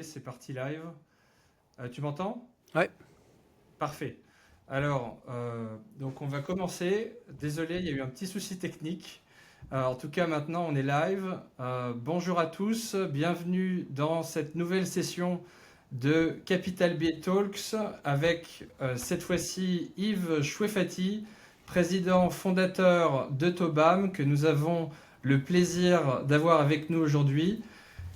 c'est parti live. Tu m'entends? Ouais. Parfait. Alors, donc on va commencer. Désolé, il y a eu un petit souci technique. En tout cas, maintenant, on est live. Bonjour à tous, bienvenue dans cette nouvelle session de Capital B Talks avec cette fois-ci Yves Choueifaty, président fondateur de Tobam, que nous avons le plaisir d'avoir avec nous aujourd'hui.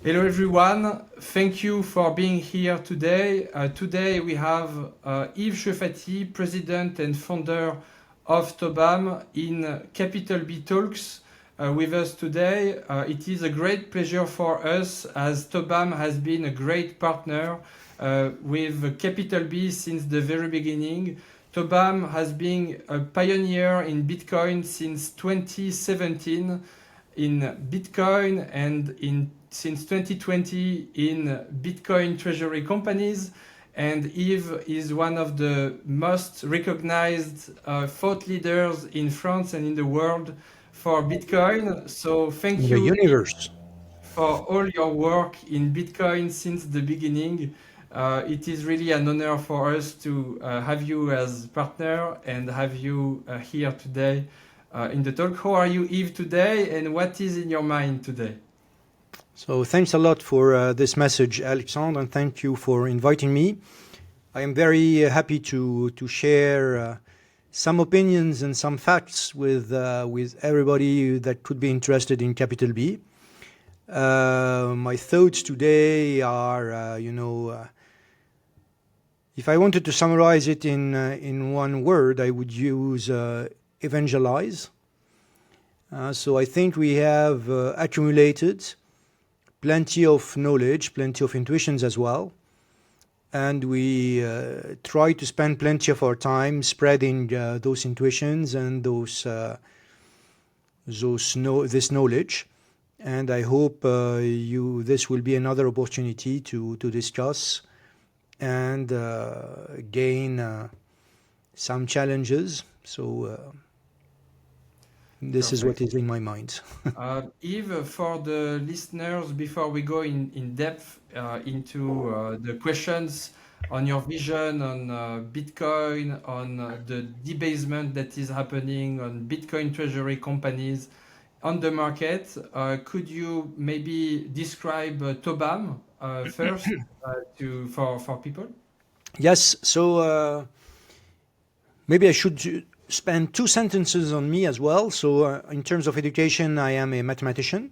Hello everyone, thank you for being here today. Today we have Yves Choueifaty, president and founder of Tobam in Capital B Talks with us today. It is a great pleasure for us as Tobam has been a great partner with Capital B since the very beginning. Tobam has been a pioneer in Bitcoin since 2017 in Bitcoin and since 2020 in Bitcoin treasury companies. And Yves is one of the most recognized thought leaders in France and in the world for Bitcoin. So thank In the you universe. for all your work in Bitcoin since the beginning. It is really an honor for us to have you as partner and have you here today in the talk. How are you, Yves, today, and what is in your mind today? So thanks a lot for this message, Alexandre, and thank you for inviting me. I am very happy to share some opinions and some facts with everybody that could be interested in Capital B. My thoughts today are, if I wanted to summarize it in one word, I would use evangelize. So I think we have accumulated plenty of knowledge, plenty of intuitions as well. And we try to spend plenty of our time spreading those intuitions and this knowledge. And I hope this will be another opportunity to discuss and gain some challenges. So this is what is in my mind. Yves, for the listeners, before we go in depth into the questions on your vision on Bitcoin, on the debasement that is happening on Bitcoin treasury companies on the market, could you maybe describe Tobam first for people? Yes, so maybe I should spend two sentences on me as well. So in terms of education, I am a mathematician.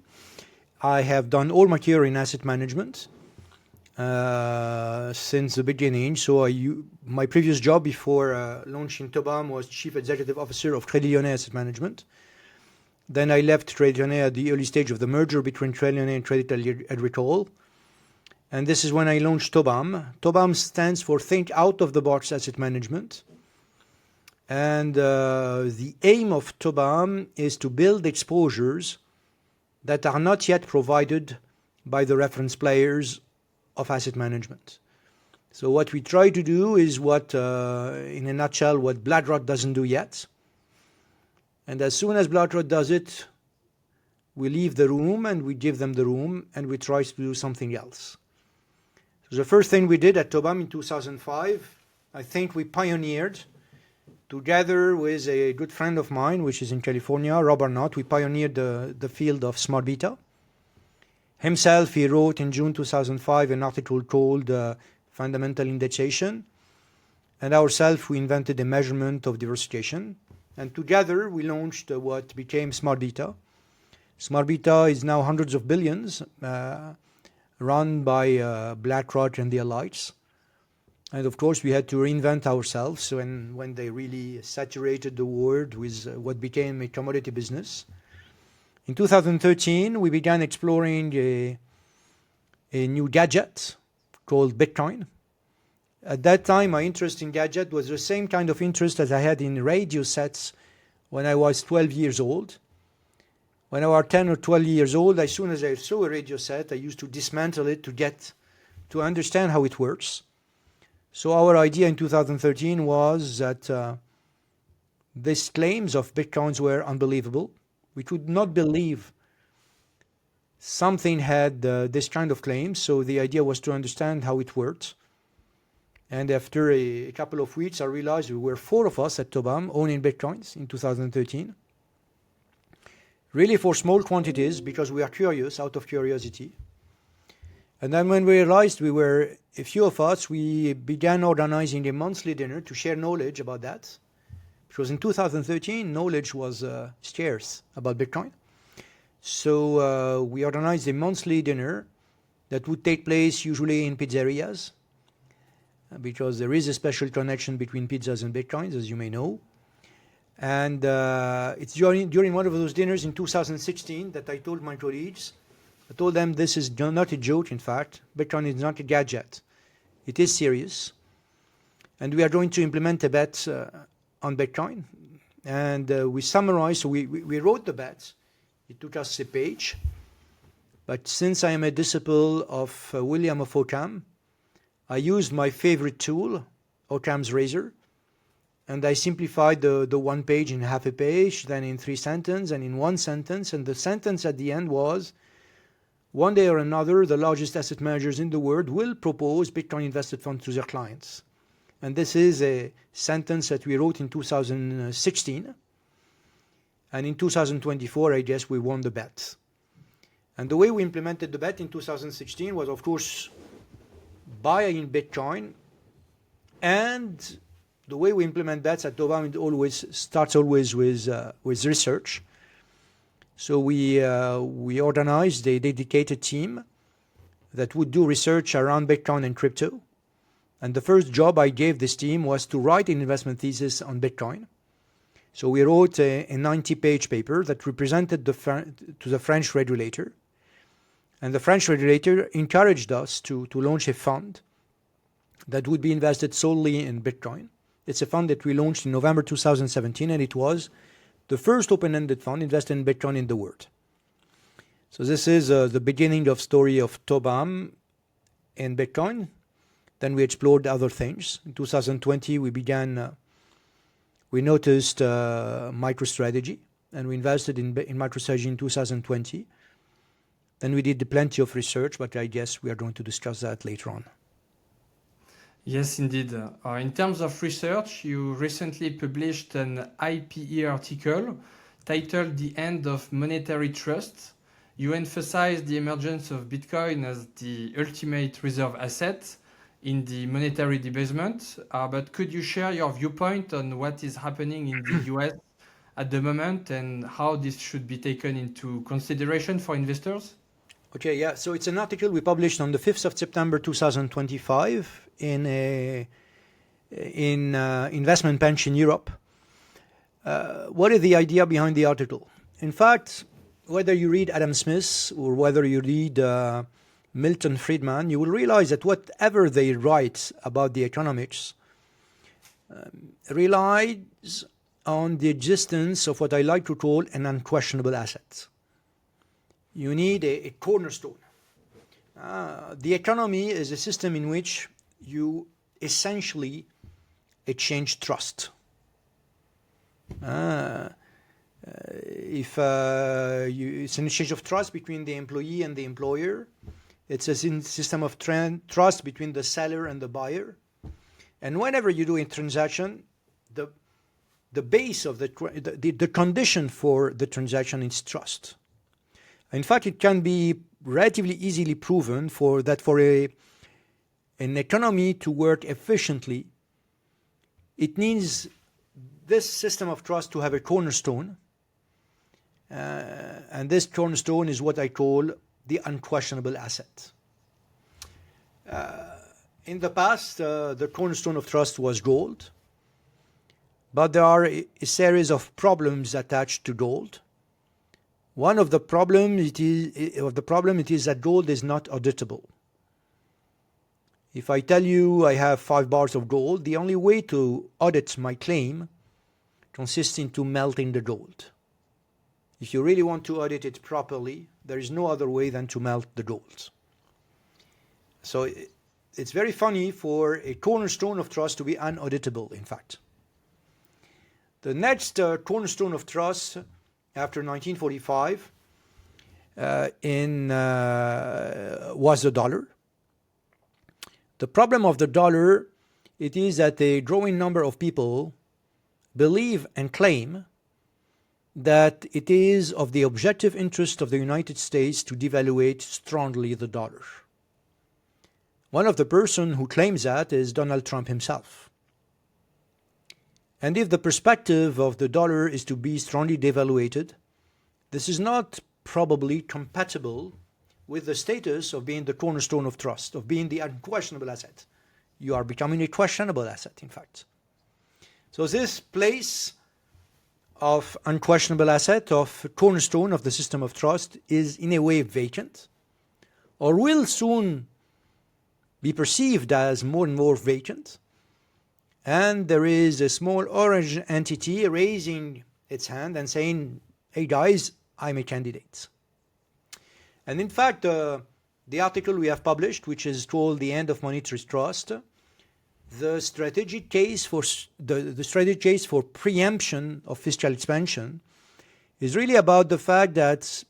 I have done all my career in asset management since the beginning. So my previous job before launching Tobam was Chief Executive Officer of Crédit Lyonnais Asset Management. Then I left Crédit Lyonnais at the early stage of the merger between Crédit Lyonnais and Crédit Agricole. And this is when I launched Tobam. Tobam stands for Think Out of the Box Asset Management. And the aim of Tobam is to build exposures that are not yet provided by the reference players of asset management. So what we try to do is in a nutshell, what BlackRock doesn't do yet. And as soon as BlackRock does it, we leave the room and we give them the room and we try to do something else. So the first thing we did at Tobam in 2005, I think we pioneered, together with a good friend of mine, which is in California, Rob Arnott, we pioneered the field of smart beta. Himself, he wrote in June 2005 an article called Fundamental Indexation. And ourselves, we invented a measurement of diversification. And together, we launched what became smart beta. Smart beta is now hundreds of billions, run by BlackRock and the allies. And of course, we had to reinvent ourselves when they really saturated the world with what became a commodity business. In 2013, we began exploring a new gadget called Bitcoin. At that time, my interest in gadget was the same kind of interest as I had in radio sets when I was 12 years old. When I was 10 or 12 years old, as soon as I saw a radio set, I used to dismantle it to understand how it works. So our idea in 2013 was that these claims of Bitcoins were unbelievable. We could not believe something had this kind of claim, so the idea was to understand how it worked. And after a couple of weeks, I realized we were 4 of us at Tobam owning Bitcoins in 2013. Really for small quantities, because we are curious, out of curiosity. And then when we realized we were a few of us, we began organizing a monthly dinner to share knowledge about that. Because in 2013, knowledge was scarce about Bitcoin. So we organized a monthly dinner that would take place usually in pizzerias, because there is a special connection between pizzas and Bitcoins, as you may know. And it's during one of those dinners in 2016 that I told my colleagues, I told them this is not a joke, in fact. Bitcoin is not a gadget. It is serious. And we are going to implement a bet on Bitcoin. And we summarized, so we wrote the bet. It took us a page. But since I am a disciple of William of Ockham, I used my favorite tool, Occam's razor, and I simplified the one page in half a page, then in 3 sentences, and in 1 sentence. And the sentence at the end was, one day or another, the largest asset managers in the world will propose Bitcoin invested funds to their clients. And this is a sentence that we wrote in 2016. And in 2024, I guess we won the bet. And the way we implemented the bet in 2016 was, of course, buying Bitcoin. And the way we implement bets at Tobam, it starts always with research. So we organized a dedicated team that would do research around Bitcoin and crypto. And the first job I gave this team was to write an investment thesis on Bitcoin. So we wrote a 90-page paper that represented to the French regulator. And the French regulator encouraged us to launch a fund that would be invested solely in Bitcoin. It's a fund that we launched in November 2017, and it was the first open-ended fund invested in Bitcoin in the world. So this is the beginning of story of Tobam and Bitcoin. Then we explored other things. In 2020, we noticed MicroStrategy, and we invested in MicroStrategy in 2020. Then we did plenty of research, but I guess we are going to discuss that later on. Yes, indeed. In terms of research, you recently published an IPE article titled The End of Monetary Trust. You emphasize the emergence of Bitcoin as the ultimate reserve asset in the monetary debasement. But could you share your viewpoint on what is happening in the US at the moment and how this should be taken into consideration for investors? Okay, yeah. So it's an article we published on the 5th of September 2025 in Investment Pension Europe. What is the idea behind the article? In fact, whether you read Adam Smith or whether you read Milton Friedman, you will realize that whatever they write about the economics relies on the existence of what I like to call an unquestionable asset. You need a cornerstone. The economy is a system in which you essentially exchange trust. It's an exchange of trust between the employee and the employer. It's a system of trust between the seller and the buyer. And whenever you do a transaction, the base of the condition for the transaction is trust. In fact, it can be relatively easily proven for an economy to work efficiently, it needs this system of trust to have a cornerstone. And this cornerstone is what I call the unquestionable asset. In the past, the cornerstone of trust was gold. But there are a series of problems attached to gold. One of the problem it is that gold is not auditable. If I tell you I have 5 bars of gold, the only way to audit my claim consists into melting the gold. If you really want to audit it properly, there is no other way than to melt the gold. So it's very funny for a cornerstone of trust to be unauditable, in fact. The next cornerstone of trust after 1945 was the dollar. The problem of the dollar, it is that a growing number of people believe and claim that it is of the objective interest of the United States to devaluate strongly the dollar. One of the persons who claims that is Donald Trump himself. And if the perspective of the dollar is to be strongly devaluated, this is not probably compatible with the status of being the cornerstone of trust, of being the unquestionable asset. You are becoming a questionable asset, in fact. So this place of unquestionable asset, of cornerstone of the system of trust, is in a way vacant, or will soon be perceived as more and more vacant. And there is a small orange entity raising its hand and saying, hey guys, I'm a candidate. And in fact, the article we have published, which is called The End of Monetary Trust, the strategic case for the strategic case for preemption of fiscal expansion is really about the fact that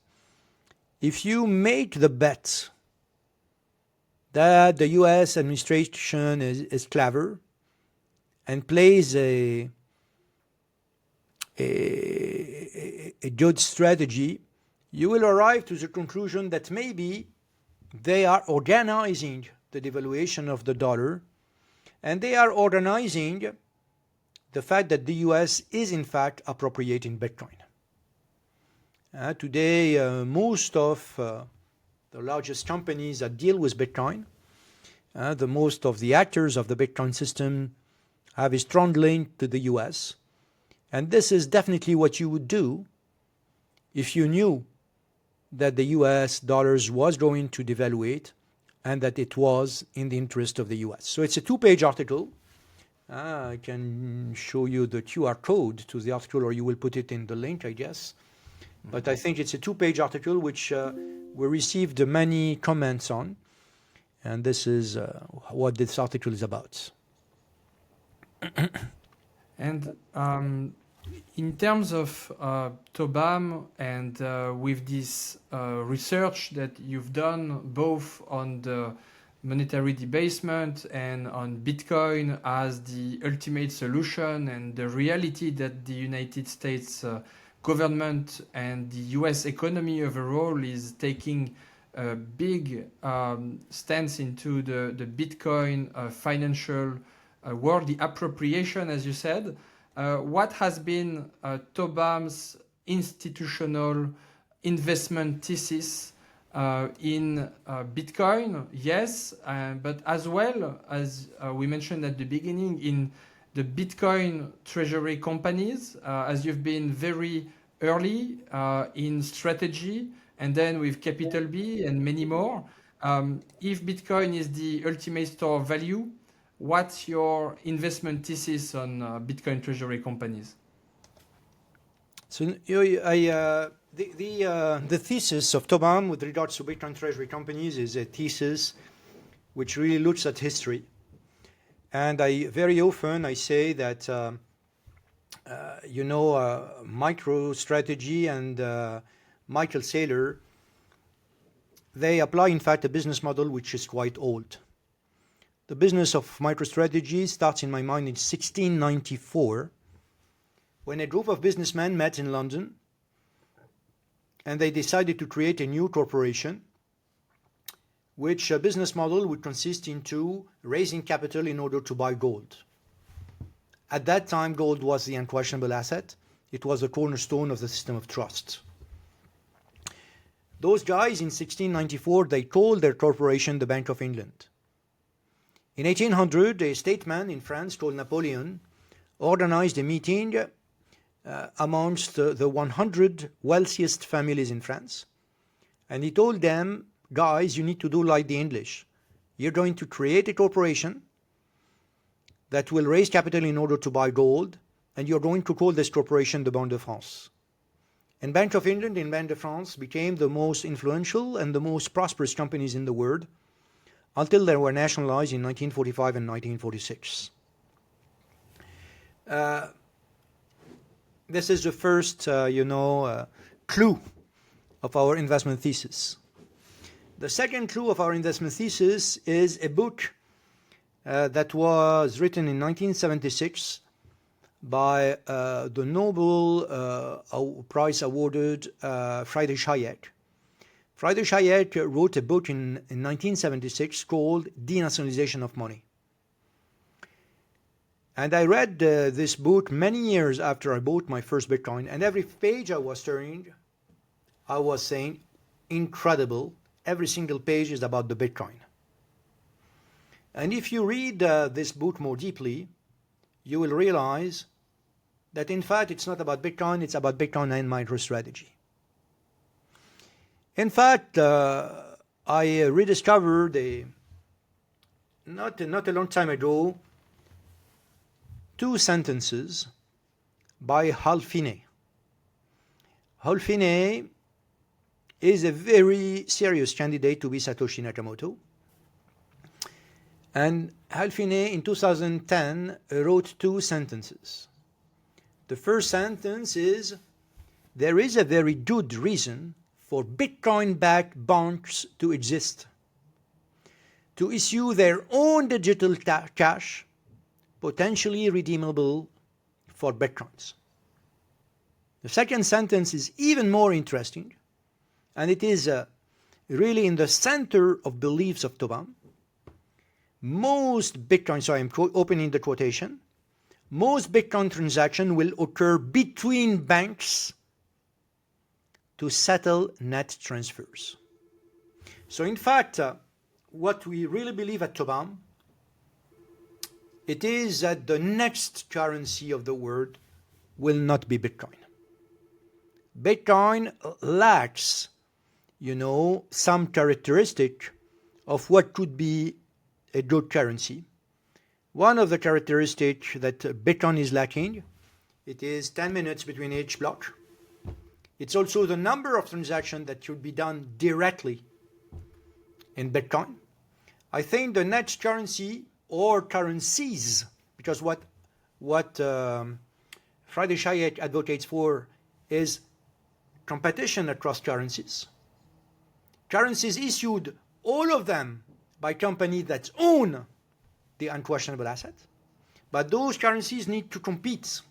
if you make the bet that the US administration is clever and plays a good strategy, you will arrive to the conclusion that maybe they are organizing the devaluation of the dollar, and they are organizing the fact that the US is in fact appropriating Bitcoin. Today, most of the largest companies that deal with Bitcoin, the most of the actors of the Bitcoin system have a strong link to the US. And this is definitely what you would do if you knew that the US dollars was going to devaluate and that it was in the interest of the US. So it's a two-page article. I can show you the QR code to the article, or you will put it in the link, I guess. But I think it's a two-page article which we received many comments on. And this is what this article is about. And in terms of TOBAM and with this research that you've done both on the monetary debasement and on Bitcoin as the ultimate solution, and the reality that the United States government and the US economy overall is taking a big stance into the Bitcoin financial world, the appropriation, as you said. What has been TOBAM's institutional investment thesis in Bitcoin? Yes, but as well as we mentioned at the beginning, in the Bitcoin treasury companies, as you've been very early in strategy, and then with Capital B and many more. If Bitcoin is the ultimate store of value, what's your investment thesis on Bitcoin treasury companies? So the thesis of TOBAM with regards to Bitcoin treasury companies is a thesis which really looks at history. And very often I say that, MicroStrategy and Michael Saylor, they apply in fact a business model which is quite old. The business of MicroStrategy starts in my mind in 1694, when a group of businessmen met in London and they decided to create a new corporation, which business model would consist into raising capital in order to buy gold. At that time, gold was the unquestionable asset. It was the cornerstone of the system of trust. Those guys in 1694, they called their corporation the Bank of England. In 1800, a statesman in France called Napoleon organized a meeting amongst the 100 wealthiest families in France. And he told them, guys, you need to do like the English. You're going to create a corporation that will raise capital in order to buy gold, and you're going to call this corporation the Banque de France. And Bank of England and Banque de France became the most influential and the most prosperous companies in the world, until they were nationalized in 1945 and 1946. This is the first, clue of our investment thesis. The second clue of our investment thesis is a book that was written in 1976 by the Nobel Prize awarded Friedrich Hayek. Friedrich Hayek wrote a book in 1976 called Denationalization of Money. And I read this book many years after I bought my first Bitcoin, and every page I was turning, I was saying, incredible. Every single page is about the Bitcoin. And if you read this book more deeply, you will realize that in fact it's not about Bitcoin, it's about Bitcoin and MicroStrategy. In fact, I rediscovered not a long time ago, two sentences by Hal Finney. Hal Finney is a very serious candidate to be Satoshi Nakamoto. And Hal Finney in 2010 wrote two sentences. The first sentence is, there is a very good reason for Bitcoin-backed banks to exist, to issue their own digital cash, potentially redeemable for Bitcoins. The second sentence is even more interesting, and it is really in the center of beliefs of Tobam. Most Bitcoin, so I'm opening the quotation, most Bitcoin transactions will occur between banks to settle net transfers. So in fact, what we really believe at Tobam, it is that the next currency of the world will not be Bitcoin. Bitcoin lacks, some characteristic of what could be a good currency. One of the characteristics that Bitcoin is lacking, it is 10 minutes between each block. It's also the number of transactions that should be done directly in Bitcoin. I think the next currency or currencies, because what Friedrich Hayek advocates for is competition across currencies. Currencies issued, all of them, by companies that own the unquestionable asset, but those currencies need to compete.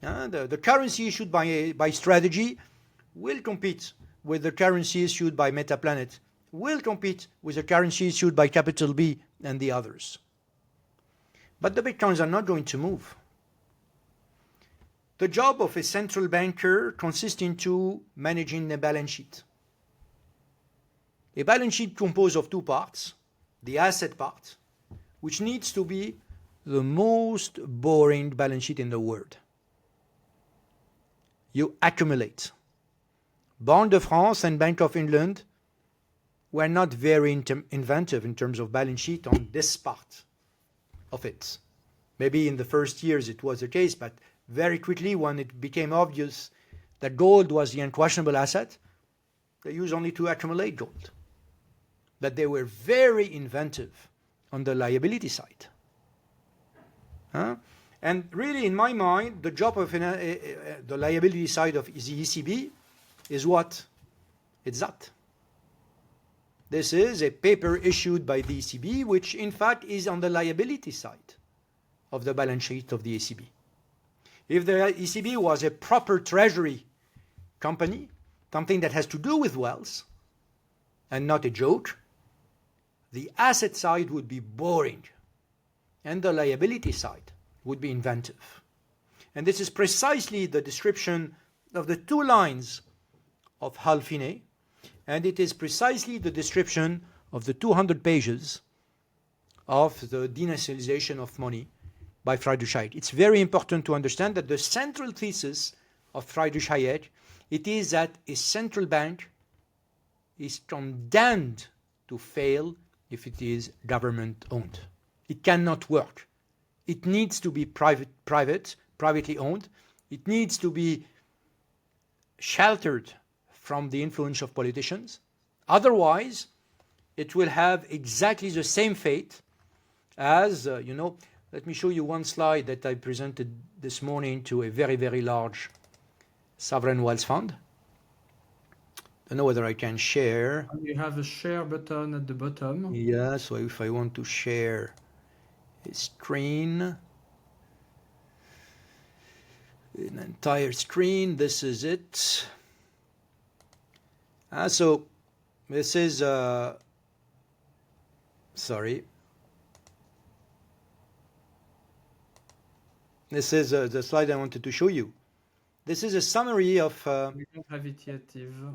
The currency issued by Strategy will compete with the currency issued by Metaplanet, will compete with the currency issued by Capital B and the others. But the Bitcoins are not going to move. The job of a central banker consists into managing a balance sheet. A balance sheet composed of two parts, the asset part, which needs to be the most boring balance sheet in the world. You accumulate. Banque de France and Bank of England were not very inventive in terms of balance sheet on this part of it. Maybe in the first years it was the case, but very quickly when it became obvious that gold was the unquestionable asset, they used only to accumulate gold. But they were very inventive on the liability side. And really, in my mind, the job of the liability side of the ECB is what? It's that. This is a paper issued by the ECB, which in fact is on the liability side of the balance sheet of the ECB. If the ECB was a proper treasury company, something that has to do with wealth, and not a joke, the asset side would be boring, and the liability side would be inventive. And this is precisely the description of the two lines of Hal Finney, and it is precisely the description of the 200 pages of the denationalization of money by Friedrich Hayek. It's very important to understand that the central thesis of Friedrich Hayek, it is that a central bank is condemned to fail if it is government-owned. It cannot work. It needs to be privately owned. It needs to be sheltered from the influence of politicians. Otherwise, it will have exactly the same fate as, let me show you one slide that I presented this morning to a very, very large sovereign wealth fund. don't know whether I can share. And you have a share button at the bottom. Yeah, so if I want to share a screen, an entire screen, this is it. So this is, sorry. This is the slide I wanted to show you. This is a summary of... We don't have it yet, Yves.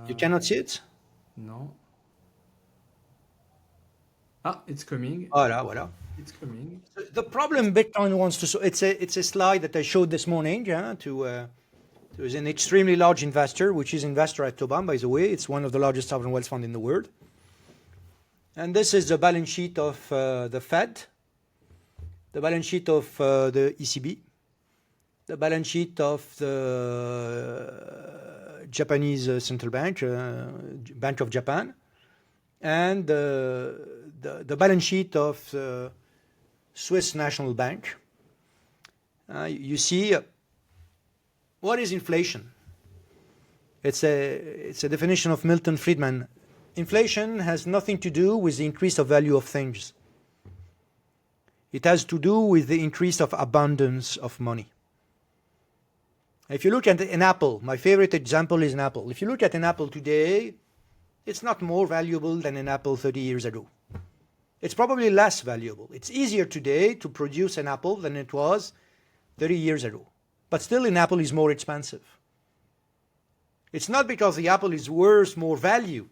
you cannot see it? No. Ah, it's coming. Voilà. It's coming. The problem Bitcoin wants to... it's a slide that I showed this morning to an extremely large investor, which is investor at Tobam, by the way. It's one of the largest sovereign wealth funds in the world. And this is the balance sheet of the Fed, the balance sheet of the ECB, the balance sheet of the Japanese Central Bank, Bank of Japan, and the balance sheet of the Swiss National Bank. You see, what is inflation? It's a definition of Milton Friedman. Inflation has nothing to do with the increase of value of things. It has to do with the increase of abundance of money. If you look at an apple, my favorite example is an apple. If you look at an apple today, it's not more valuable than an apple 30 years ago. It's probably less valuable. It's easier today to produce an apple than it was 30 years ago. But still, an apple is more expensive. It's not because the apple is worth more value.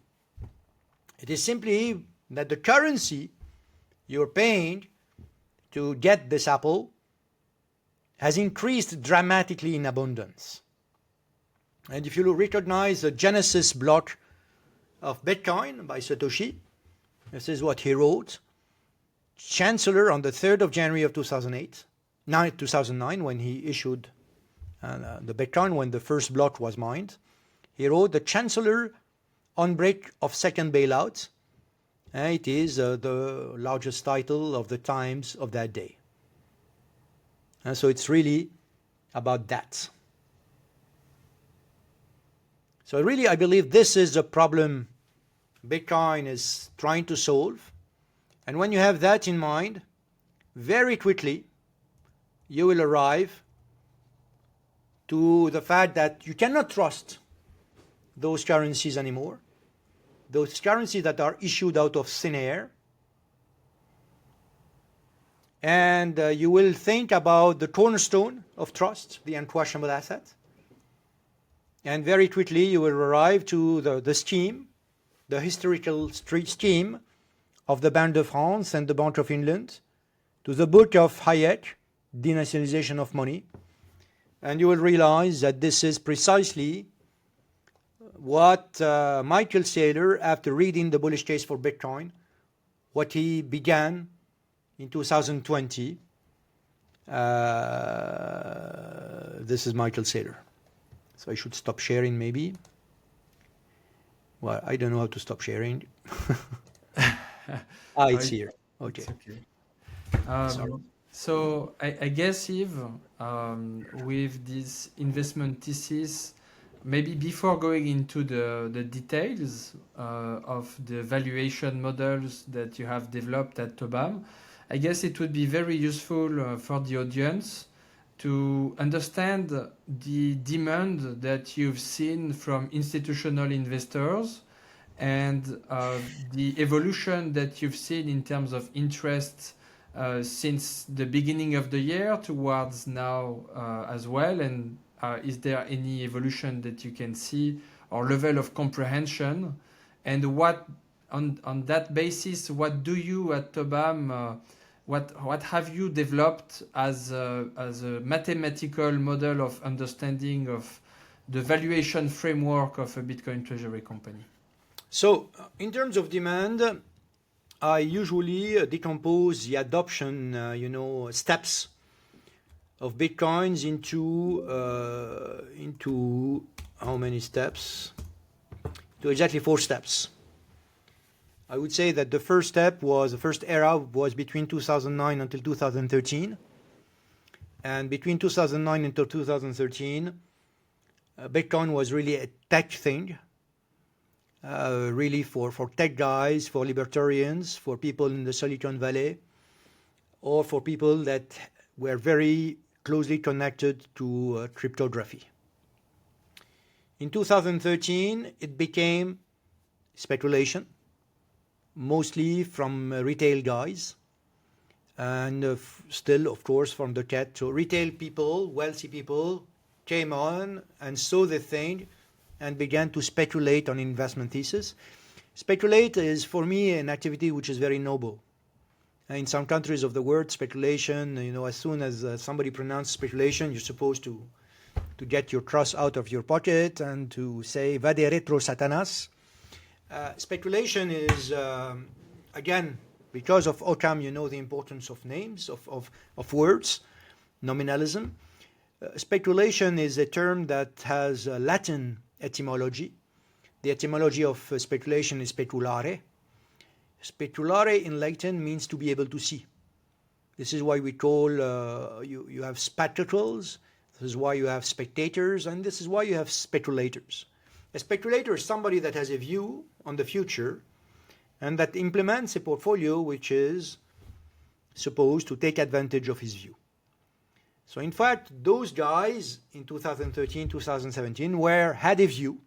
It is simply that the currency you're paying to get this apple has increased dramatically in abundance. And if you recognize the Genesis block of Bitcoin by Satoshi, this is what he wrote. Chancellor on the 3rd of January of 2009, when he issued the Bitcoin, when the first block was mined, he wrote, the Chancellor on break of second bailout. It is the largest title of the Times of that day. And so it's really about that. So really, I believe this is a problem Bitcoin is trying to solve. And when you have that in mind, very quickly, you will arrive to the fact that you cannot trust those currencies anymore. Those currencies that are issued out of thin air. And you will think about the cornerstone of trust, the unquestionable asset. And very quickly you will arrive to the scheme, the historical scheme of the Banque de France and the Bank of England, to the book of Hayek, Denationalization of Money. And you will realize that this is precisely what Michael Saylor, after reading The Bullish Case for Bitcoin, what he began in 2020. This is Michael Saylor. So I should stop sharing maybe. Well, I don't know how to stop sharing. It's here. Okay. It's okay. So I guess, Yves, with this investment thesis, maybe before going into the details of the valuation models that you have developed at Tobam, I guess it would be very useful for the audience to understand the demand that you've seen from institutional investors and the evolution that you've seen in terms of interest since the beginning of the year towards now as well. And is there any evolution that you can see or level of comprehension? And what on that basis, what do you at Tobam, what have you developed as a mathematical model of understanding of the valuation framework of a Bitcoin treasury company? So in terms of demand, I usually decompose the adoption, steps of Bitcoins into how many steps? To exactly 4 steps. I would say that the first era was between 2009 until 2013. And between 2009 until 2013, Bitcoin was really a tech thing. really for tech guys, for libertarians, for people in the Silicon Valley, or for people that were very closely connected to cryptography. In 2013, it became speculation, mostly from retail guys, and still, of course, from the cat. So retail people, wealthy people, came on and saw the thing and began to speculate on investment thesis. Speculate is, for me, an activity which is very noble. In some countries of the world, speculation, as soon as somebody pronounces speculation, you're supposed to get your cross out of your pocket and to say, vade retro satanas. Speculation is, again, because of Occam, the importance of names, of words, nominalism. Speculation is a term that has a Latin etymology. The etymology of speculation is speculare. Speculare in Latin means to be able to see. This is why we call, you have spectacles, this is why you have spectators, and this is why you have speculators. A speculator is somebody that has a view on the future and that implements a portfolio which is supposed to take advantage of his view. So in fact, those guys in 2013, 2017 had a view,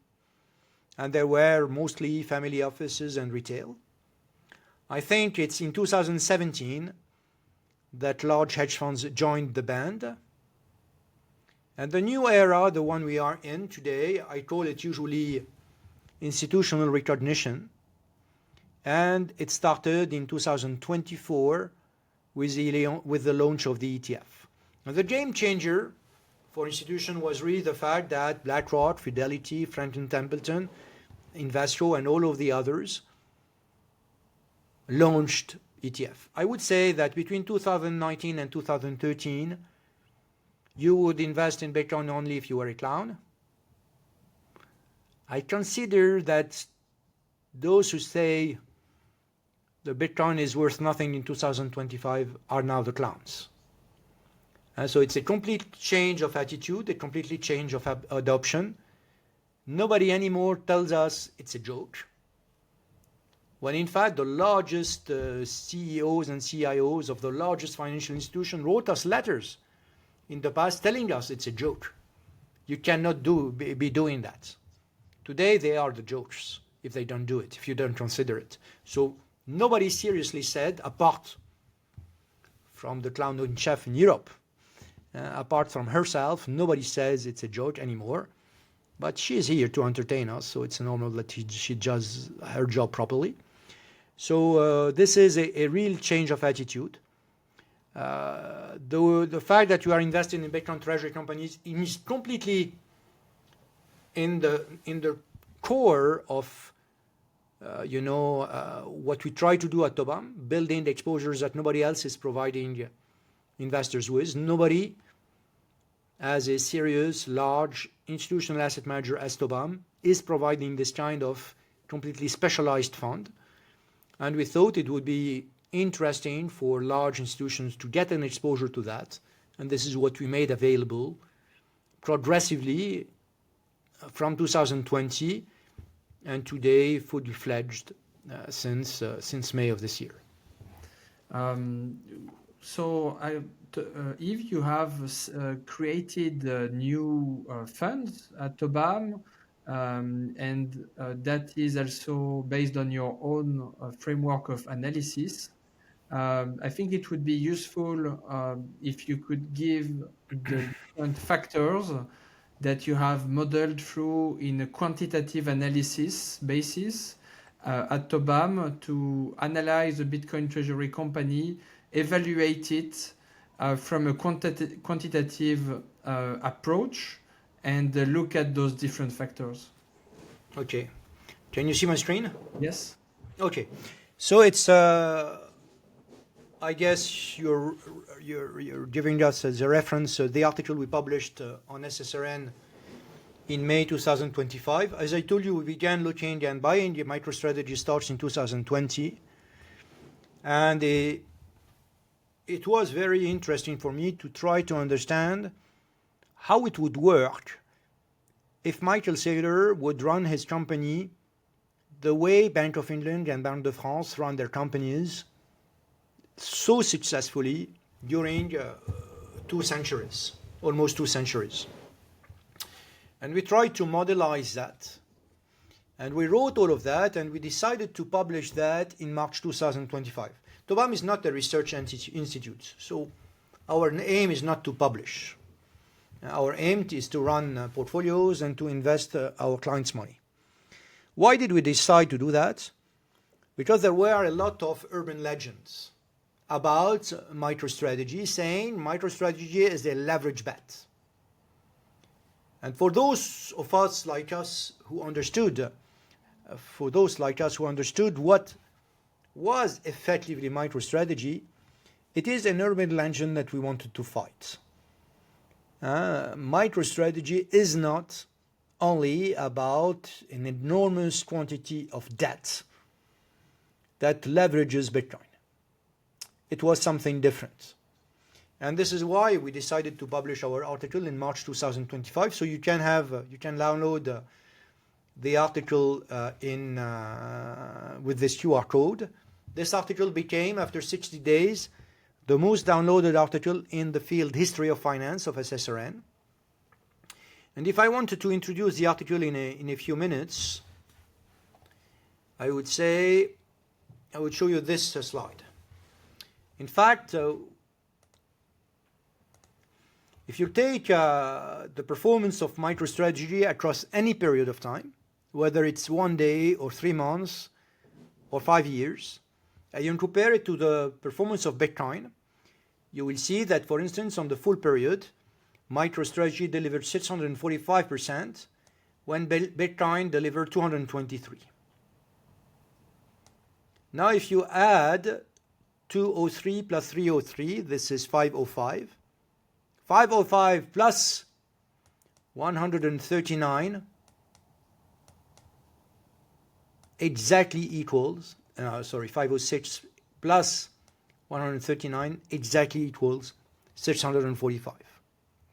and there were mostly family offices and retail. I think it's in 2017 that large hedge funds joined the band. And the new era, the one we are in today, I call it usually institutional recognition. And it started in 2024 with the launch of the ETF. Now, the game changer for institution was really the fact that BlackRock, Fidelity, Franklin Templeton, Invesco, and all of the others launched ETF. I would say that between 2019 and 2013, you would invest in Bitcoin only if you were a clown. I consider that those who say the Bitcoin is worth nothing in 2025 are now the clowns. So it's a complete change of attitude, a complete change of adoption. Nobody anymore tells us it's a joke, when in fact the largest CEOs and CIOs of the largest financial institution wrote us letters in the past telling us it's a joke. You cannot be doing that. Today they are the jokes if they don't do it, if you don't consider it. So nobody seriously said, apart from the clown in chef in Europe, apart from herself, nobody says it's a joke anymore. But she is here to entertain us, so it's normal that she does her job properly. So this is a real change of attitude. The fact that you are investing in Bitcoin treasury companies is completely in the core of what we try to do at Tobam, building the exposures that nobody else is providing investors with. Nobody, as a serious, large institutional asset manager as Tobam, is providing this kind of completely specialized fund. And we thought it would be interesting for large institutions to get an exposure to that. And this is what we made available progressively from 2020 and today fully fledged since May of this year. Yves, you have created new funds at Tobam, and that is also based on your own framework of analysis. I think it would be useful if you could give the different factors that you have modeled through in a quantitative analysis basis at Tobam to analyze the Bitcoin treasury company, evaluate it from a quantitative approach, and look at those different factors. Okay. Can you see my screen? Yes. Okay. So it's I guess you're giving us as a reference the article we published on SSRN in May 2025. As I told you, we began looking and buying a MicroStrategy stocks in 2020, and it was very interesting for me to try to understand how it would work if Michael Saylor would run his company the way Bank of England and Banque de France run their companies so successfully during 2 centuries, almost 2 centuries. And we tried to modelize that. And we wrote all of that, and we decided to publish that in March 2025. TOBAM is not a research institute, so our aim is not to publish. Our aim is to run portfolios and to invest our clients' money. Why did we decide to do that? Because there were a lot of urban legends about MicroStrategy, saying MicroStrategy is a leverage bet. And for those of us like us who understood, what was effectively MicroStrategy, it is an urban legend that we wanted to fight. MicroStrategy is not only about an enormous quantity of debt that leverages Bitcoin. It was something different. And this is why we decided to publish our article in March 2025. So you can download the article with this QR code. This article became, after 60 days, the most downloaded article in the field History of Finance of SSRN. And if I wanted to introduce the article in a few minutes, I would show you this slide. In fact, if you take the performance of MicroStrategy across any period of time, whether it's 1 day or 3 months or 5 years, and you compare it to the performance of Bitcoin, you will see that, for instance, on the full period, MicroStrategy delivered 645%, when Bitcoin delivered 223. Now, if you add 203 plus 303, this is 505. 505 plus 139 exactly equals, 506 plus 139 exactly equals 645.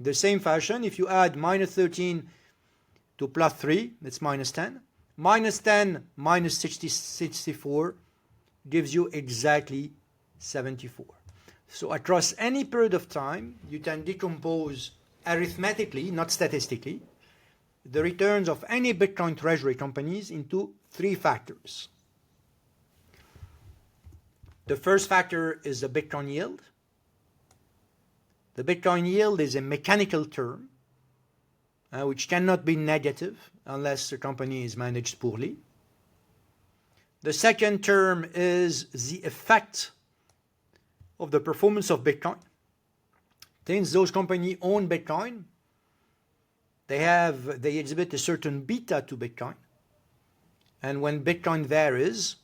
The same fashion, if you add minus 13 to plus 3, that's minus 10. Minus 10 minus 64 gives you exactly 74. So across any period of time, you can decompose arithmetically, not statistically, the returns of any Bitcoin treasury companies into 3 factors. The first factor is the Bitcoin yield. The Bitcoin yield is a mechanical term which cannot be negative unless the company is managed poorly. The second term is the effect of the performance of Bitcoin. Since those companies own Bitcoin, they exhibit a certain beta to Bitcoin. And when Bitcoin varies,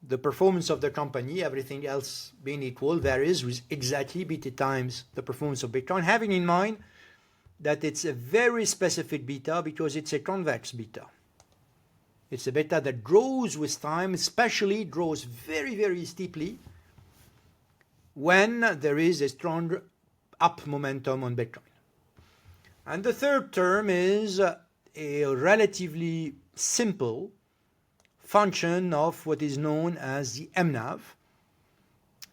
the performance of the company, everything else being equal, varies with exactly beta times the performance of Bitcoin, having in mind that it's a very specific beta because it's a convex beta. It's a beta that grows with time, especially grows very, very steeply when there is a strong up momentum on Bitcoin. And the third term is a relatively simple function of what is known as the MNAV,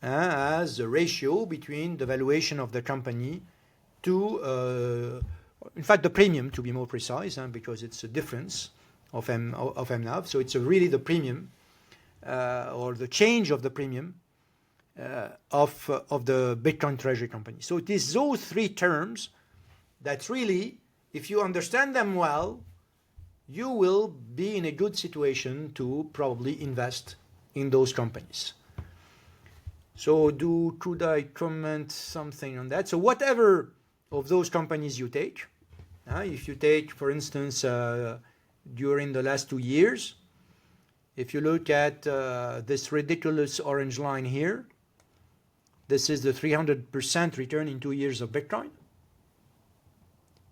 as the ratio between the valuation of the company to, in fact, the premium, to be more precise, because it's a difference of MNAV. So it's really the premium or the change of the premium of the Bitcoin treasury company. So it is those 3 terms that really, if you understand them well, you will be in a good situation to probably invest in those companies. So could I comment something on that? So whatever of those companies you take, if you take, for instance, during the last 2 years, if you look at this ridiculous orange line here, this is the 300% return in 2 years of Bitcoin.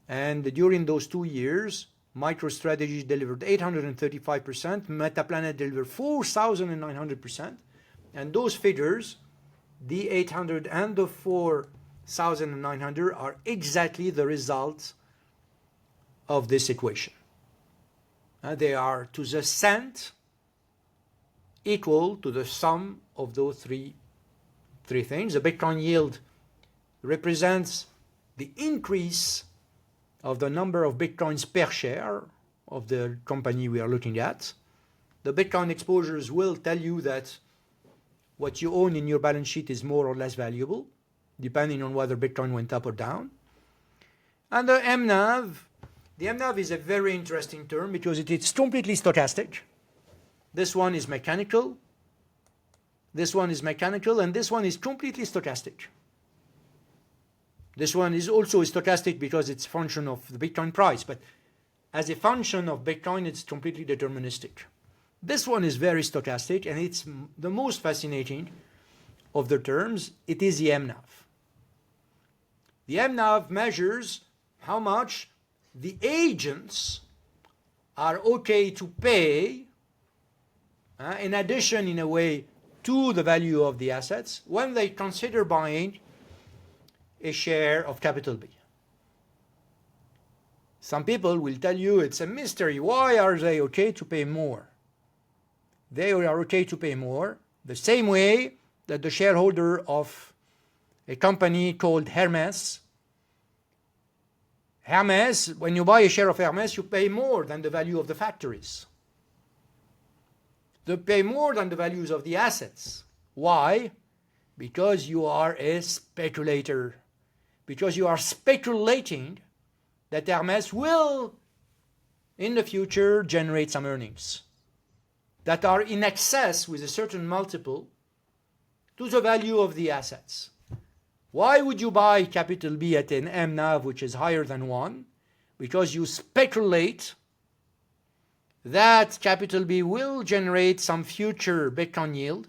And during those 2 years, MicroStrategy delivered 835%, MetaPlanet delivered 4,900%, and those figures, the 800 and the 4,900, are exactly the result of this equation. They are to the cent equal to the sum of those three things. The Bitcoin yield represents the increase of the number of Bitcoins per share of the company we are looking at. The Bitcoin exposures will tell you that what you own in your balance sheet is more or less valuable, depending on whether Bitcoin went up or down. And the MNAV is a very interesting term because it's completely stochastic. This one is mechanical, this one is mechanical, and this one is completely stochastic. This one is also stochastic because it's a function of the Bitcoin price, but as a function of Bitcoin, it's completely deterministic. This one is very stochastic, and it's the most fascinating of the terms. It is the MNAV. The MNAV measures how much the agents are okay to pay in addition, in a way, to the value of the assets when they consider buying a share of capital B. Some people will tell you it's a mystery. Why are they okay to pay more? They are okay to pay more the same way that the shareholder of a company called Hermes, when you buy a share of Hermes, you pay more than the value of the factories. They pay more than the values of the assets. Why? Because you are a speculator. Because you are speculating that Hermes will, in the future, generate some earnings that are in excess with a certain multiple to the value of the assets. Why would you buy capital B at an MNAV which is higher than 1? Because you speculate that capital B will generate some future Bitcoin yield,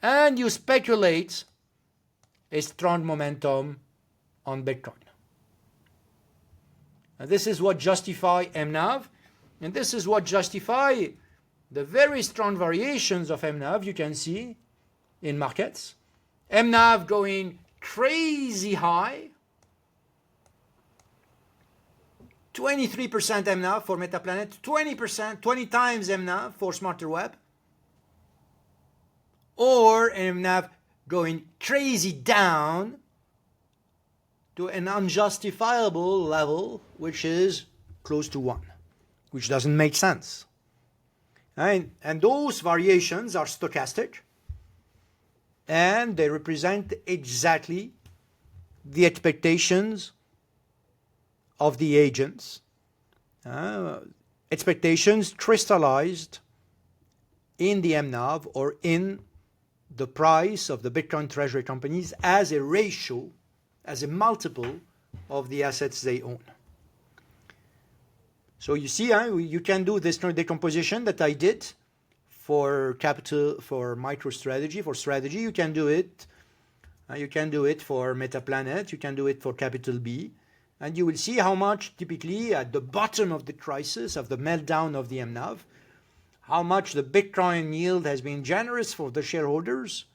and you speculate a strong momentum on Bitcoin. And this is what justifies MNAV, and this is what justifies the very strong variations of MNAV you can see in markets. MNAV going crazy high, 23% MNAV for Metaplanet, 20 times MNAV for Smarter Web, or MNAV going crazy down to an unjustifiable level, which is close to 1, which doesn't make sense. And those variations are stochastic, and they represent exactly the expectations of the agents, expectations crystallized in the MNAV or in the price of the Bitcoin treasury companies as a ratio, as a multiple of the assets they own. So you see, you can do this decomposition that I did for capital, for MicroStrategy, for strategy. You can do it. You can do it for Metaplanet. You can do it for capital B. And you will see how much typically at the bottom of the crisis, of the meltdown of the MNAV, how much the Bitcoin yield has been generous for the shareholders,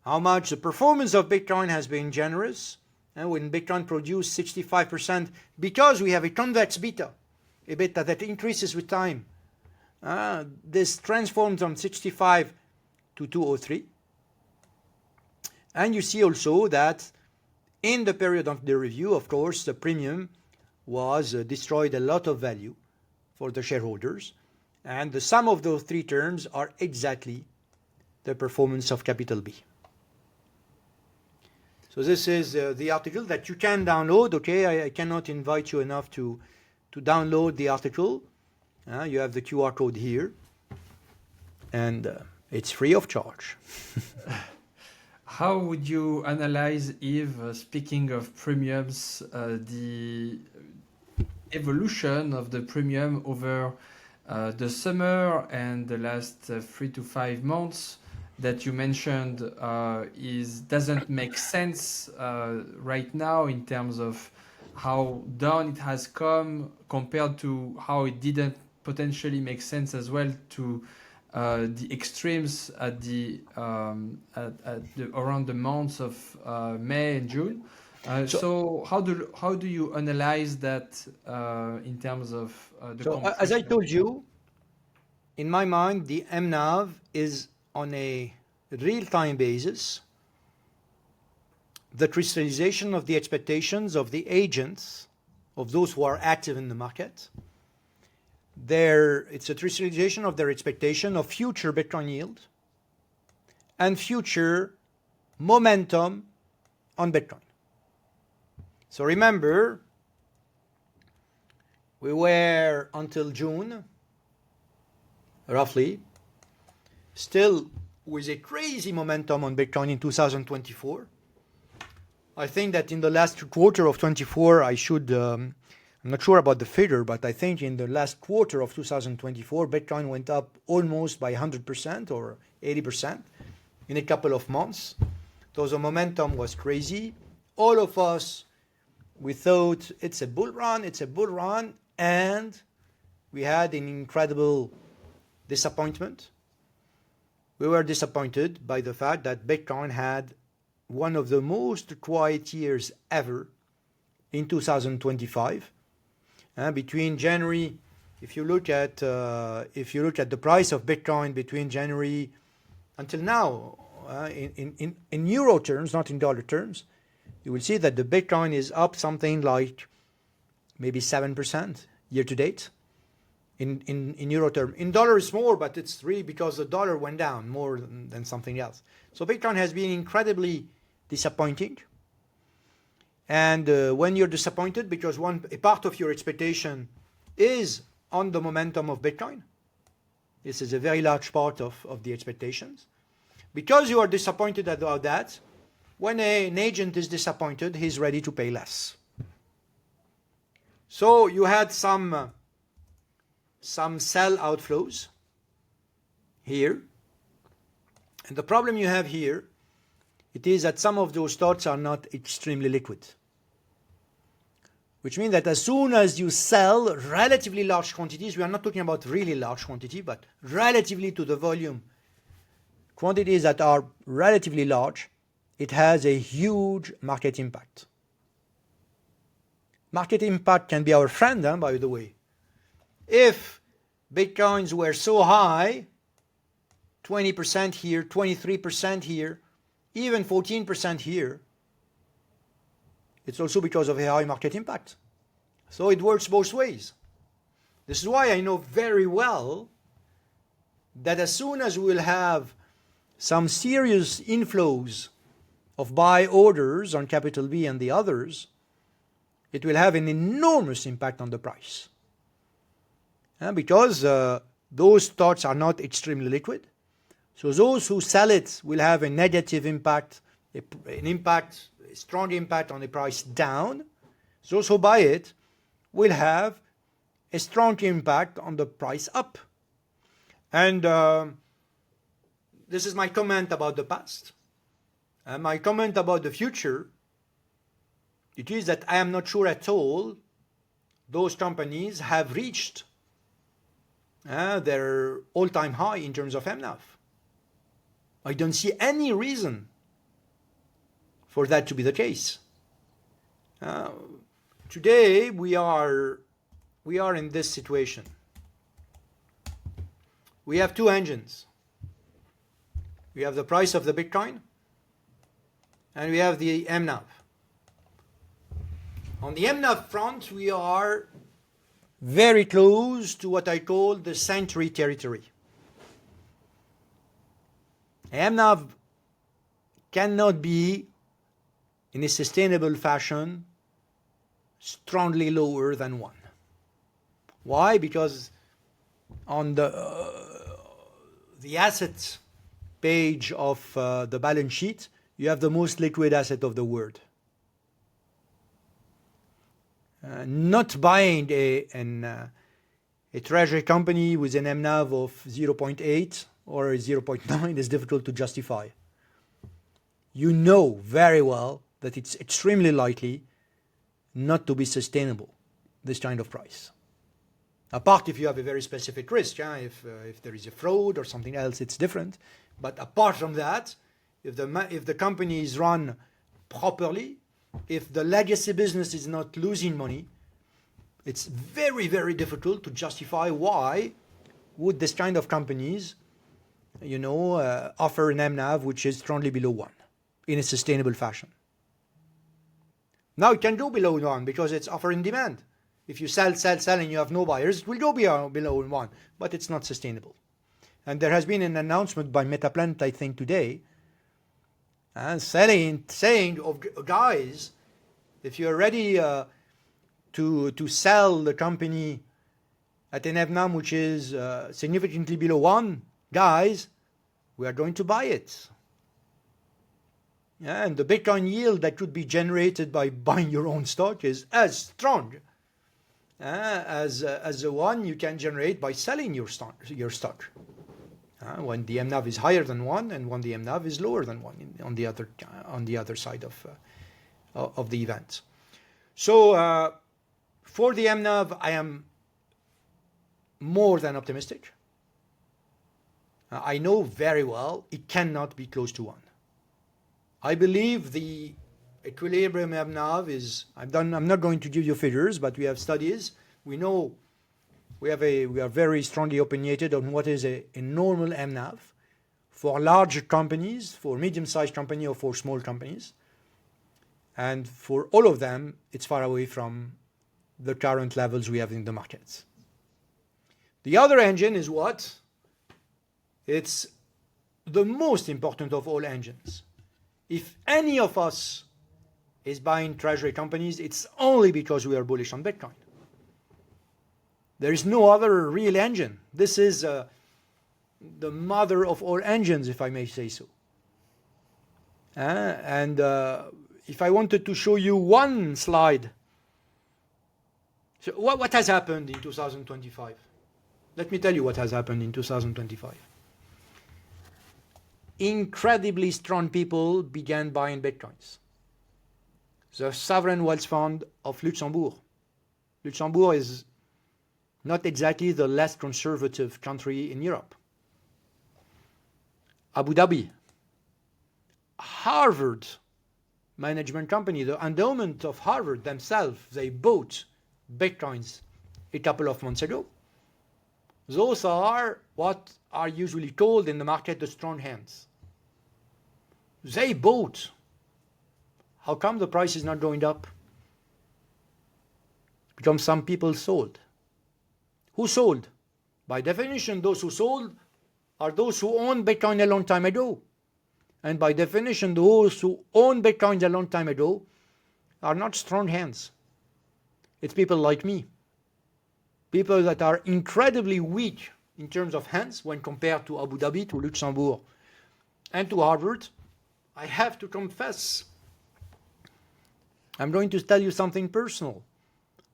how much the performance of Bitcoin has been generous, and when Bitcoin produced 65%, because we have a convex beta, a beta that increases with time, this transforms from 65 to 203. And you see also that in the period of the review, of course, the premium was destroyed a lot of value for the shareholders. And the sum of those three terms are exactly the performance of capital B. So this is the article that you can download. Okay, I cannot invite you enough to download the article. You have the QR code here. And it's free of charge. How would you analyze, Yves, speaking of premiums, the evolution of the premium over the summer and the last 3 to 5 months that you mentioned doesn't make sense right now in terms of how down it has come compared to how it didn't potentially make sense as well to the extremes at around the months of May and June. So, So how do you analyze that in terms of the as I competition? told you, in my mind, the MNAV is on a real-time basis the crystallization of the expectations of the agents, of those who are active in the market. It's a crystallization of their expectation of future Bitcoin yield and future momentum on Bitcoin. So remember, we were until June, roughly, still with a crazy momentum on Bitcoin in 2024. I think that in the last quarter of 24, I'm not sure about the figure, but I think in the last quarter of 2024, Bitcoin went up almost by 100% or 80% in a couple of months. So the momentum was crazy. All of us, we thought it's a bull run, and we had an incredible disappointment. We were disappointed by the fact that Bitcoin had one of the most quiet years ever in 2025. Between January, if you look at the price of Bitcoin between January until now, in euro terms, not in dollar terms, you will see that the Bitcoin is up something like maybe 7% year to date in euro term. In dollar is more, but it's really because the dollar went down more than something else. So Bitcoin has been incredibly disappointing. And when you're disappointed because a part of your expectation is on the momentum of Bitcoin, this is a very large part of the expectations. Because you are disappointed about that, when an agent is disappointed, he's ready to pay less. So you had some sell outflows here. And the problem you have here, it is that some of those stocks are not extremely liquid. Which means that as soon as you sell relatively large quantities, we are not talking about really large quantity, but relatively to the volume, quantities that are relatively large, it has a huge market impact. Market impact can be our friend, by the way. If Bitcoins were so high, 20% here, 23% here, even 14% here, it's also because of a high market impact. So it works both ways. This is why I know very well that as soon as we will have some serious inflows of buy orders on Capital B and the others, it will have an enormous impact on the price. Because those stocks are not extremely liquid. So those who sell it will have a negative impact, a strong impact on the price down. Those who buy it will have a strong impact on the price up. And this is my comment about the past. And my comment about the future, it is that I am not sure at all those companies have reached their all-time high in terms of MNAV. I don't see any reason for that to be the case. Today we are in this situation. We have two engines. We have the price of the Bitcoin and we have the MNAV. On the MNAV front, we are very close to what I call the century territory. MNAV cannot be, in a sustainable fashion, strongly lower than 1. Why? Because on the assets page of the balance sheet, you have the most liquid asset of the world. Not buying a treasury company with an MNAV of 0.8 or 0.9 is difficult to justify. You know very well that it's extremely likely not to be sustainable, this kind of price. Apart if you have a very specific risk, if there is a fraud or something else, it's different. But apart from that, if the company is run properly, if the legacy business is not losing money, it's very, very difficult to justify why would this kind of companies, offer an MNAV which is strongly below 1 in a sustainable fashion. Now it can go below 1 because it's offer and demand. If you sell, and you have no buyers, it will go below 1, but it's not sustainable. And there has been an announcement by Metaplanet, I think, today, saying, guys, if you're ready to sell the company at an FNAM which is significantly below 1, guys, we are going to buy it. And the Bitcoin yield that could be generated by buying your own stock is as strong as the one you can generate by selling your stock. When the MNAV is higher than 1 and when the MNAV is lower than 1 on the other side of the event. So for the MNAV, I am more than optimistic. I know very well it cannot be close to 1. I believe the equilibrium MNAV is, I'm not going to give you figures, but we have studies. We know we are very strongly opinionated on what is a normal MNAV for large companies, for medium-sized companies, or for small companies. And for all of them, it's far away from the current levels we have in the markets. The other engine is what? It's the most important of all engines. If any of us is buying treasury companies, it's only because we are bullish on Bitcoin. There is no other real engine. This is the mother of all engines, if I may say so. And if I wanted to show you one slide, so what has happened in 2025? Let me tell you what has happened in 2025. Incredibly strong people began buying Bitcoins. The Sovereign Wealth Fund of Luxembourg. Luxembourg is not exactly the less conservative country in Europe. Abu Dhabi. Harvard management company, the endowment of Harvard themselves, they bought Bitcoins a couple of months ago. Those are what are usually called in the market the strong hands. They bought. How come the price is not going up? Because some people sold. Who sold? By definition, those who sold are those who owned Bitcoin a long time ago. And by definition, those who own Bitcoin a long time ago are not strong hands. It's people like me. People that are incredibly weak in terms of hands when compared to Abu Dhabi, to Luxembourg, and to Harvard. I have to confess, I'm going to tell you something personal.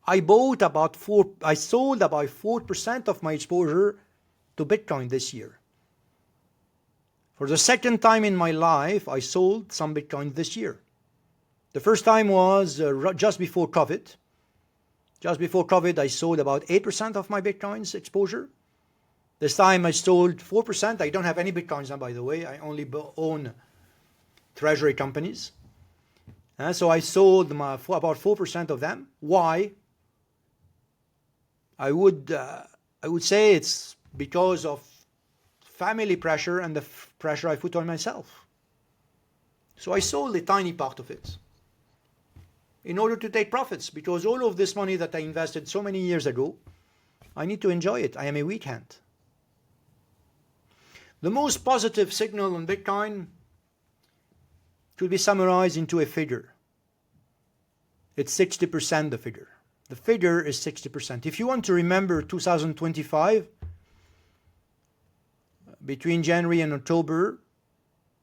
I sold about 4% of my exposure to Bitcoin this year. For the second time in my life, I sold some Bitcoin this year. The first time was just before COVID. Just before COVID, I sold about 8% of my Bitcoin's exposure. This time I sold 4%. I don't have any Bitcoins now, by the way. I only own treasury companies. So I sold about 4% of them. Why? I would say it's because of family pressure and the pressure I put on myself. So I sold a tiny part of it in order to take profits, because all of this money that I invested so many years ago, I need to enjoy it. I am a weak hand. The most positive signal on Bitcoin could be summarized into a figure. It's 60%, the figure. The figure is 60%. If you want to remember 2025, between January and October,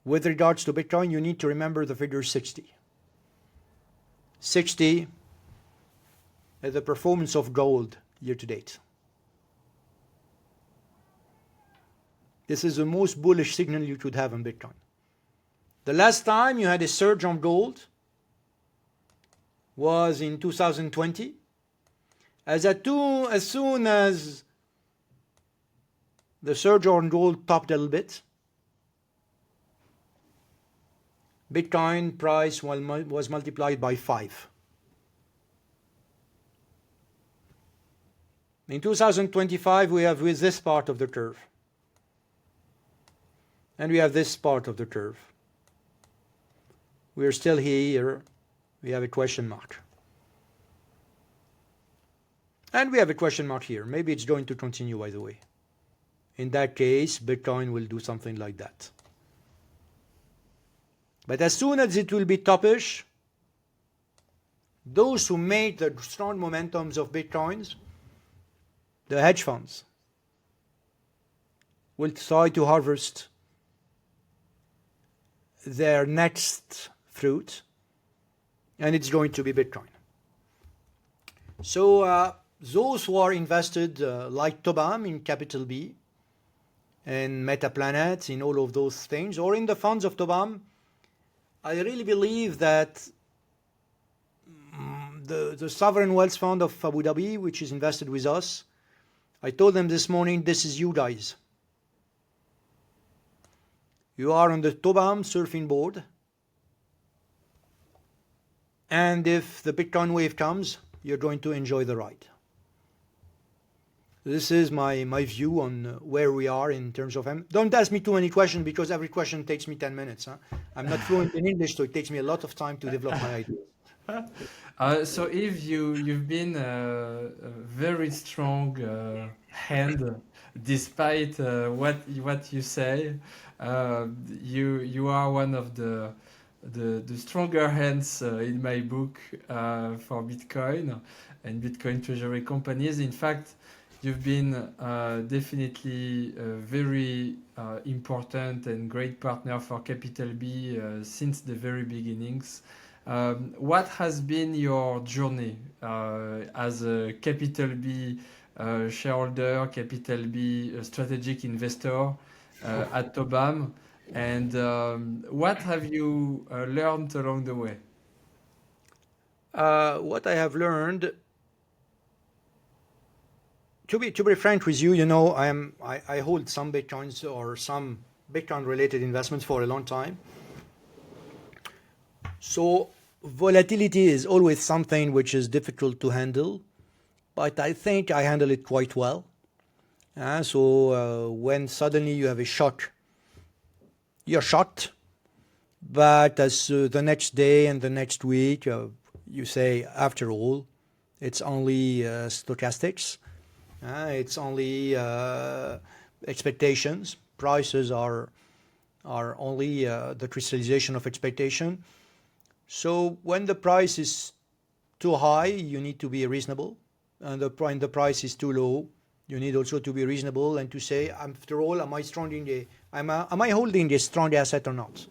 with regards to Bitcoin, you need to remember the figure 60. 60 is the performance of gold year to date. This is the most bullish signal you could have on Bitcoin. The last time you had a surge on gold was in 2020. As soon as the surge on gold topped a little bit, Bitcoin price was multiplied by 5. In 2025, we have with this part of the curve. And we have this part of the curve. We are still here. We have a question mark. And we have a question mark here. Maybe it's going to continue, by the way. In that case, Bitcoin will do something like that. But as soon as it will be toppish, those who made the strong momentums of Bitcoins, the hedge funds, will try to harvest their next fruit, and it's going to be Bitcoin. So those who are invested like Tobam in Capital B, in Metaplanet, in all of those things, or in the funds of Tobam, I really believe that the Sovereign Wealth Fund of Abu Dhabi, which is invested with us, I told them this morning, this is you guys. You are on the Tobam surfing board, and if the Bitcoin wave comes, you're going to enjoy the ride. This is my view on where we are in terms of... Don't ask me too many questions because every question takes me 10 minutes. Huh? I'm not fluent in English, so it takes me a lot of time to develop my ideas. So Yves, you've been a very strong hand, despite what you say. You are one of the stronger hands in my book for Bitcoin and Bitcoin treasury companies. In fact, you've been definitely a very important and great partner for Capital B since the very beginnings. What has been your journey as a Capital B shareholder, Capital B strategic investor at Tobam, and what have you learned along the way? What I have learned, to be frank with you, you know, I hold some Bitcoins or some Bitcoin related investments for a long time. So volatility is always something which is difficult to handle, but I think I handle it quite well. So when suddenly you have a shock, you're shocked, but as the next day and the next week, you say, after all, it's only stochastics. It's only expectations. Prices are only the crystallization of expectation. So when the price is too high, you need to be reasonable. And when the price is too low, you need also to be reasonable and to say, after all, am I holding a strong asset or not?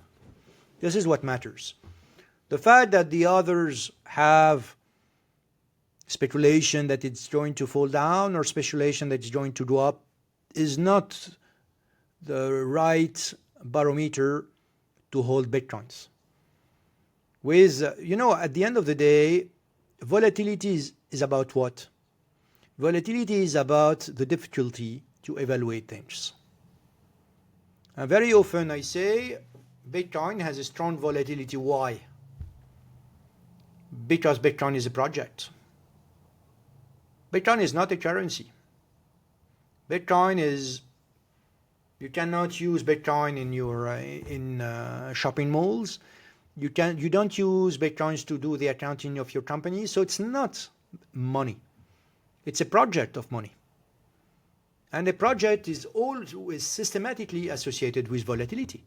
This is what matters. The fact that the others have speculation that it's going to fall down or speculation that it's going to go up is not the right barometer to hold Bitcoins. With, at the end of the day, volatility is about what? Volatility is about the difficulty to evaluate things. And very often I say Bitcoin has a strong volatility. Why? Because Bitcoin is a project. Bitcoin is not a currency. Bitcoin is, you cannot use Bitcoin in your shopping malls. You don't use Bitcoins to do the accounting of your company. So it's not money. It's a project of money. And a project is always systematically associated with volatility.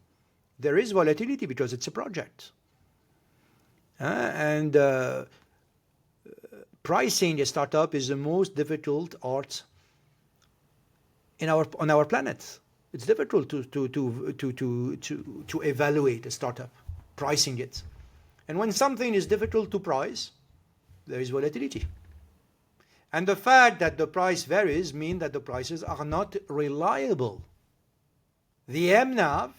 There is volatility because it's a project. Pricing a startup is the most difficult art on our planet. It's difficult to evaluate a startup, pricing it. And when something is difficult to price, there is volatility. And the fact that the price varies means that the prices are not reliable. The MNAV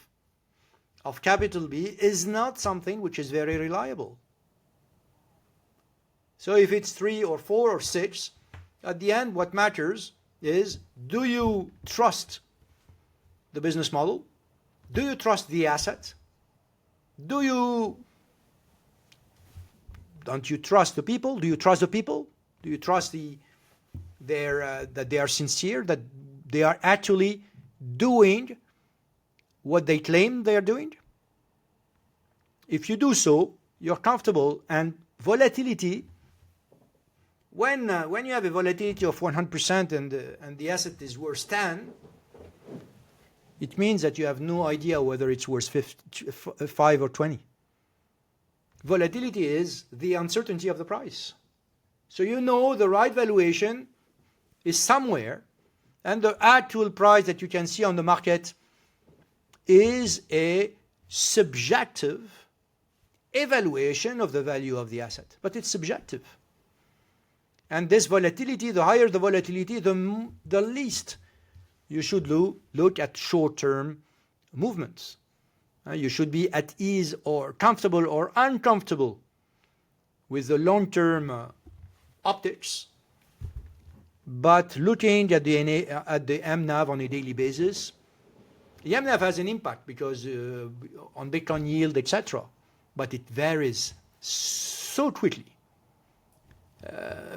of Capital B is not something which is very reliable. So if it's 3 or 4 or 6, at the end what matters is, do you trust the business model? Do you trust the asset? Don't you trust the people? Do you trust the people? Do you trust that they are sincere, that they are actually doing what they claim they are doing? If you do so, you're comfortable. And volatility, when you have a volatility of 100% and the asset is worth 10, it means that you have no idea whether it's worth 5 or 20. Volatility is the uncertainty of the price. So you know the right valuation is somewhere, and the actual price that you can see on the market is a subjective evaluation of the value of the asset. But it's subjective. And this volatility, the higher the volatility, the least you should look at short-term movements. You should be at ease or comfortable or uncomfortable with the long-term optics. But looking at the MNAV on a daily basis, the MNAV has an impact because on Bitcoin yield, etc. But it varies so quickly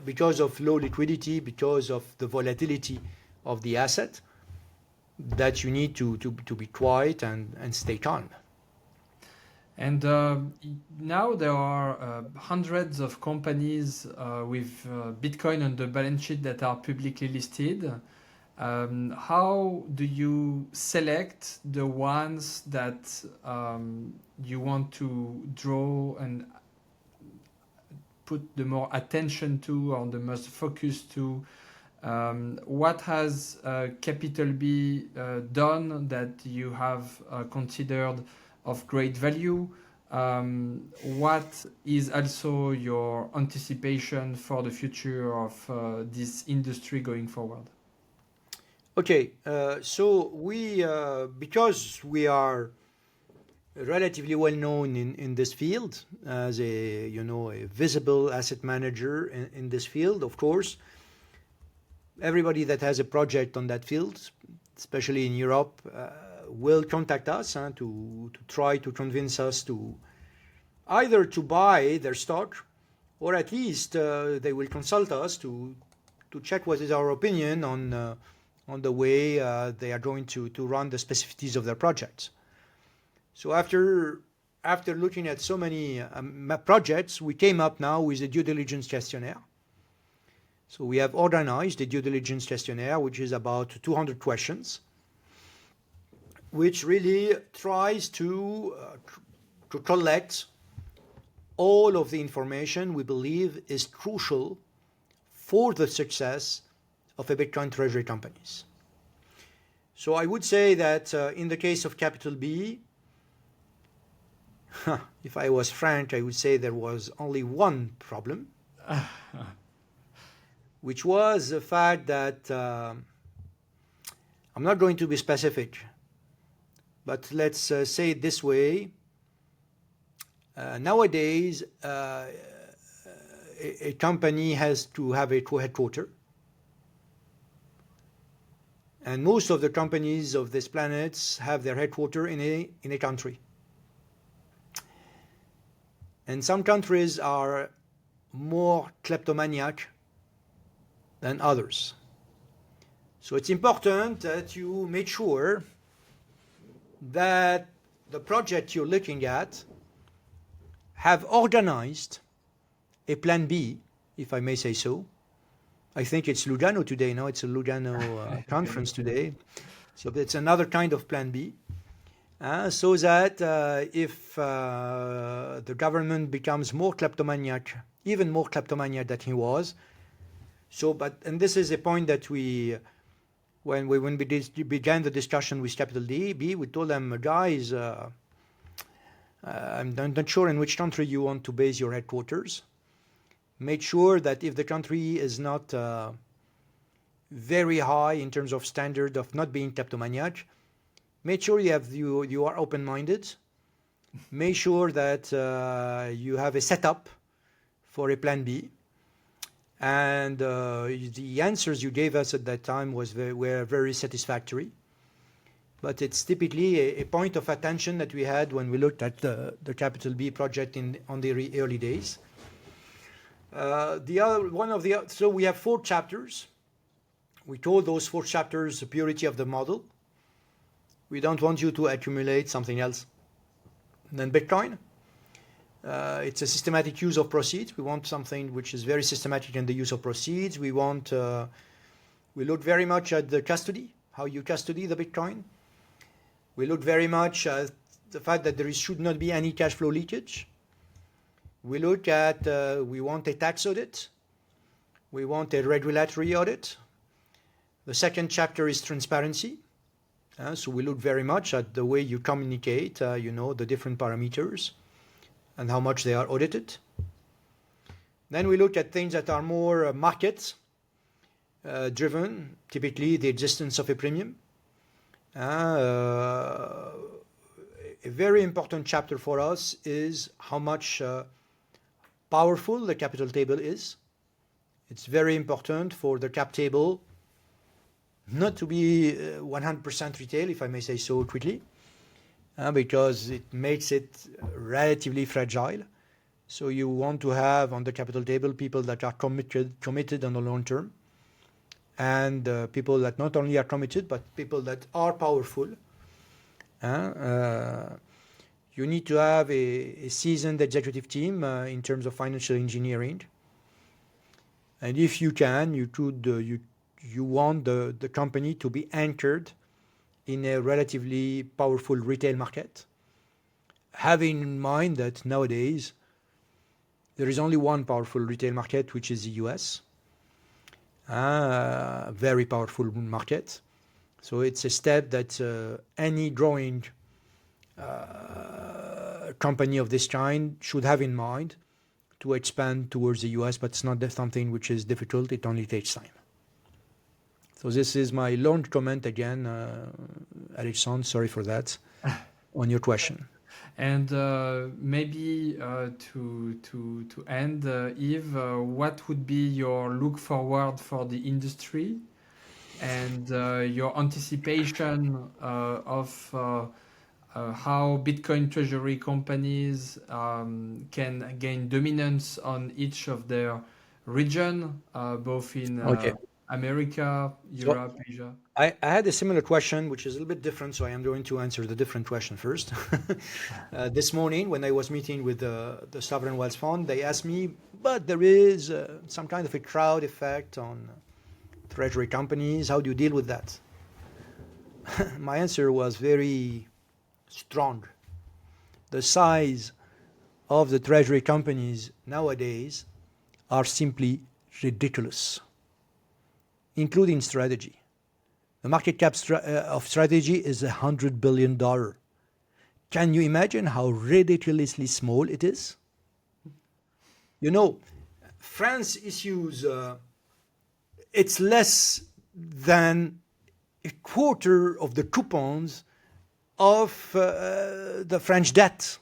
because of low liquidity, because of the volatility of the asset, that you need to be quiet and stay calm. And now there are hundreds of companies with Bitcoin on the balance sheet that are publicly listed. How do you select the ones that you want to draw and put the more attention to, or the most focus to? What has Capital B done that you have considered of great value? What is also your anticipation for the future of this industry going forward? Okay, so we, because we are relatively well known in this field as a visible asset manager in this field, of course, everybody that has a project on that field, especially in Europe, will contact us to try to convince us to either to buy their stock, or at least they will consult us to check what is our opinion on the way they are going to run the specificities of their projects. So after looking at so many projects, we came up now with a due diligence questionnaire. So we have organized a due diligence questionnaire, which is about 200 questions, which really tries to collect all of the information we believe is crucial for the success of a Bitcoin treasury companies. So I would say that in the case of Capital B, if I was frank, I would say there was only one problem, which was the fact that, I'm not going to be specific, but let's say it this way. Nowadays, a company has to have a headquarters. And most of the companies of this planet have their headquarters in a country. And some countries are more kleptomaniac than others. So it's important that you make sure that the project you're looking at have organized a plan B, if I may say so. I think it's Lugano today, no? It's a Lugano conference today. So it's another kind of plan B. So that if the government becomes more kleptomaniac, even more kleptomaniac than he was, and this is a point that when we began the discussion with Capital B, we told them, guys, I'm not sure in which country you want to base your headquarters. Make sure that if the country is not very high in terms of standard of not being kleptomaniac, make sure you are open-minded. Make sure that you have a setup for a plan B. And the answers you gave us at that time were very satisfactory. but it's typically a point of attention that we had when we looked at the Capital B project on the early days. So we have 4 chapters. We told those 4 chapters the purity of the model. We don't want you to accumulate something else than Bitcoin. It's a systematic use of proceeds. We want something which is very systematic in the use of proceeds. We look very much at the custody, how you custody the Bitcoin. We look very much at the fact that there should not be any cash flow leakage. We look at, we want a tax audit. We want a regulatory audit. The second chapter is transparency. So we look very much at the way you communicate, the different parameters and how much they are audited. Then we look at things that are more market driven, typically the existence of a premium. A very important chapter for us is how much powerful the capital table is. It's very important for the cap table not to be 100% retail, if I may say so quickly, because it makes it relatively fragile. So you want to have on the capital table people that are committed on the long term, and people that not only are committed, but people that are powerful. You need to have a seasoned executive team in terms of financial engineering. And if you can, you want the company to be anchored in a relatively powerful retail market, having in mind that nowadays there is only one powerful retail market, which is the US. Very powerful market. So it's a step that any growing company of this kind should have in mind to expand towards the US, but it's not something which is difficult. It only takes time. So this is my long comment again, Alexandre, sorry for that, on your question. And maybe to end, Yves, what would be your look forward for the industry and your anticipation of how Bitcoin treasury companies can gain dominance on each of their region, both in America, Europe, Asia? I had a similar question, which is a little bit different, so I am going to answer the different question first. This morning, when I was meeting with the Sovereign Wealth Fund, they asked me, but there is some kind of a crowd effect on treasury companies. How do you deal with that? My answer was very strong. The size of the treasury companies nowadays are simply ridiculous, including strategy. The market cap of strategy is $100 billion. Can you imagine how ridiculously small it is? You know, France issues, it's less than a quarter of the coupons of the French debt.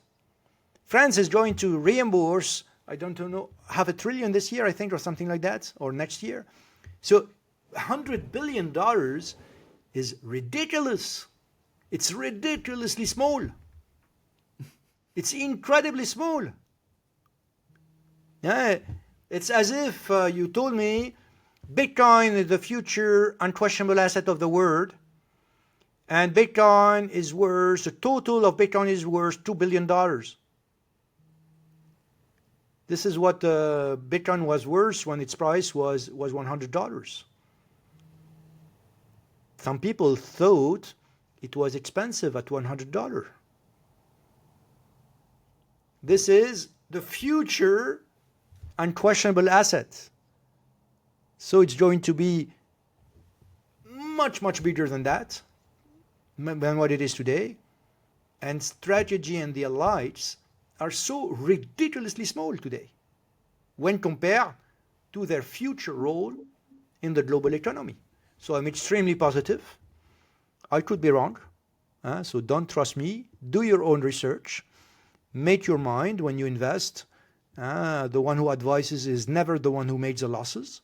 France is going to reimburse, I don't know, $500 billion this year, I think, or something like that, or next year. So $100 billion is ridiculous. It's ridiculously small. It's incredibly small. Yeah, it's as if you told me Bitcoin is the future unquestionable asset of the world, and Bitcoin is worth, the total of Bitcoin is worth $2 billion. This is what Bitcoin was worth when its price was $100. Some people thought it was expensive at $100. This is the future unquestionable asset. So it's going to be much, much bigger than that, than what it is today. And strategy and the elites are so ridiculously small today when compared to their future role in the global economy. So I'm extremely positive. I could be wrong. So don't trust me. Do your own research. Make your mind when you invest. The one who advises is never the one who makes the losses.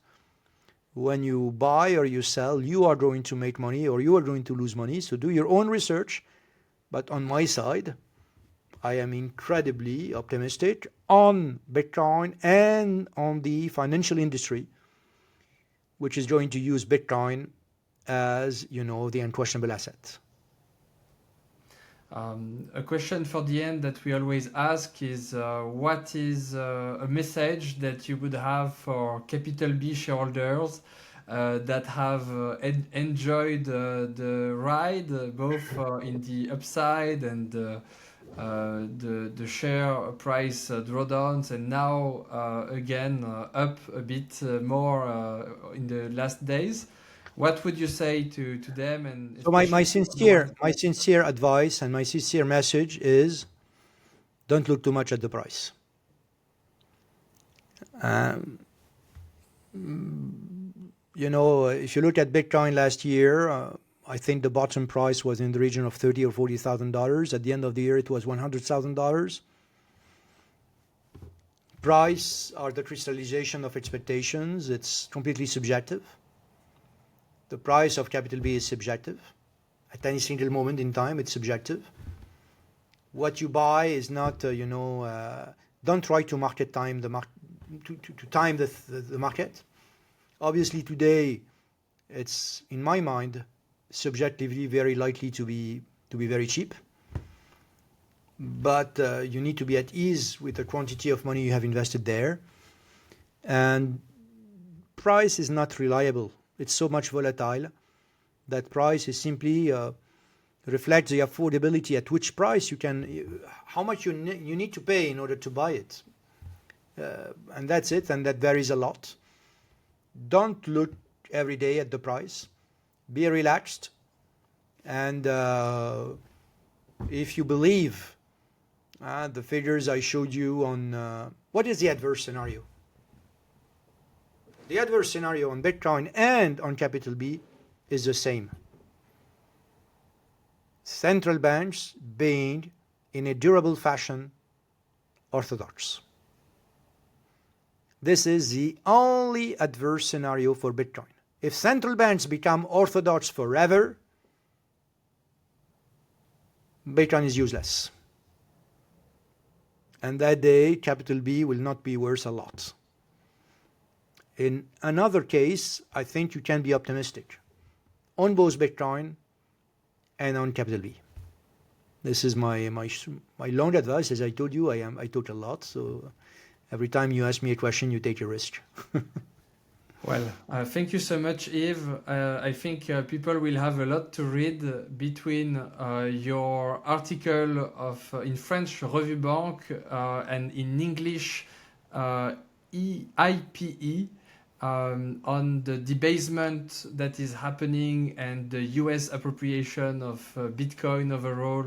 when you buy or you sell, you are going to make money or you are going to lose money. So do your own research. But on my side, I am incredibly optimistic on Bitcoin and on the financial industry, which is going to use Bitcoin as, the unquestionable asset. A question for the end that we always ask is what is a message that you would have for capital B shareholders that have enjoyed the ride, both in the upside and the share price drawdowns, and now again up a bit more in the last days? What would you say to them, and So my especially the ones? sincere advice and my sincere message is don't look too much at the price. If you look at Bitcoin last year, I think the bottom price was in the region of $30,000 or $40,000. At the end of the year, it was $100,000. Price are the crystallization of expectations. It's completely subjective. The price of capital B is subjective. At any single moment in time, it's subjective. What you buy is not, don't try to market time to time the market. Obviously, today, it's, in my mind, subjectively very likely to be very cheap. But you need to be at ease with the quantity of money you have invested there. And price is not reliable. It's so much volatile that price is simply reflects the affordability at which price you can, how much you need to pay in order to buy it. And that's it, and that varies a lot. Don't look every day at the price. Be relaxed. And if you believe the figures I showed you on what is the adverse scenario? The adverse scenario on Bitcoin and on capital B is the same. Central banks being, in a durable fashion, orthodox. This is the only adverse scenario for Bitcoin. If central banks become orthodox forever, Bitcoin is useless. And that day, capital B will not be worth a lot. In another case, I think you can be optimistic on both Bitcoin and on capital B. This is my long advice. As I told you, I talk a lot. So every time you ask me a question, you take a risk. Well, thank you so much, Yves. I think people will have a lot to read between your article in French Revue Banque and in English IPE on the debasement that is happening and the US appropriation of Bitcoin overall